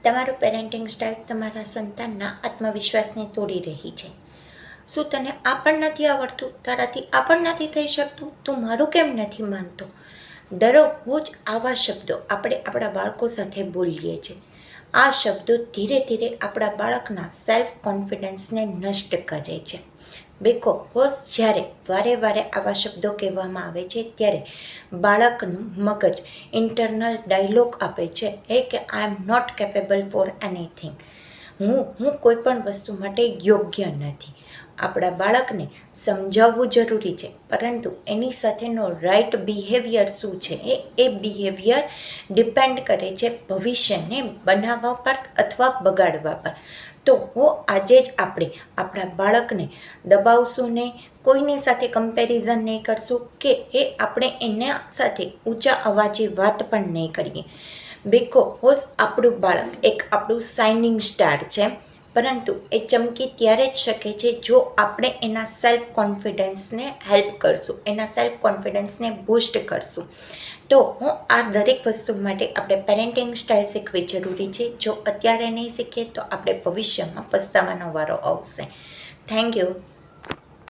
તમારું parenting style તમારા સંતાનના આત્મવિશ્વાસને તોડી રહી છે. શું તને આ પણ નથી આવડતું? તારાથી આ પણ નથી થઈ શકતું? તું મારું કેમ નથી માનતો? દરરોજ આવા શબ્દો આપણે આપણા બાળકો સાથે બોલીએ છીએ. આ શબ્દો ધીરે ધીરે આપણા બાળકના સેલ્ફ કોન્ફિડન્સને નષ્ટ કરે છે. બીકોઝ જ્યારે વારે વારે આવા શબ્દો કહેવામાં આવે છે ત્યારે બાળકનું મગજ ઇન્ટરનલ ડાયલોગ આપે છે કે I am not capable for anything. હું કોઈ પણ વસ્તુ માટે યોગ્ય નથી. આપણા બાળકને સમજાવવું જરૂરી છે, પરંતુ એની સાથેનો રાઈટ બિહેવિયર શું છે એ બિહેવિયર ડિપેન્ડ કરે છે ભવિષ્યને બનાવવા પર અથવા બગાડવા પર. તો આજે જ આપણે આપણા બાળકને દબાવશું નહીં, કોઈની સાથે કમ્પેરિઝન નહીં કરશું કે આપણે એના સાથે ઊંચા અવાજે વાત પણ નહીં કરીએ. બીકોઝ આપણું બાળક એક આપણું શાઇનિંગ સ્ટાર છે, પરંતુ એ ચમકી ત્યારે જ શકે છે જો આપણે એના સેલ્ફ કોન્ફિડન્સને હેલ્પ કરશું, એના સેલ્ફ કોન્ફિડન્સને બૂસ્ટ કરશું. તો આ દરેક વસ્તુ માટે આપણે પેરેન્ટિંગ સ્ટાઇલ શીખવી જરૂરી છે. જો અત્યારે નહીં શીખીએ તો આપણે ભવિષ્યમાં પસ્તાવાનો વારો આવશે. Thank you.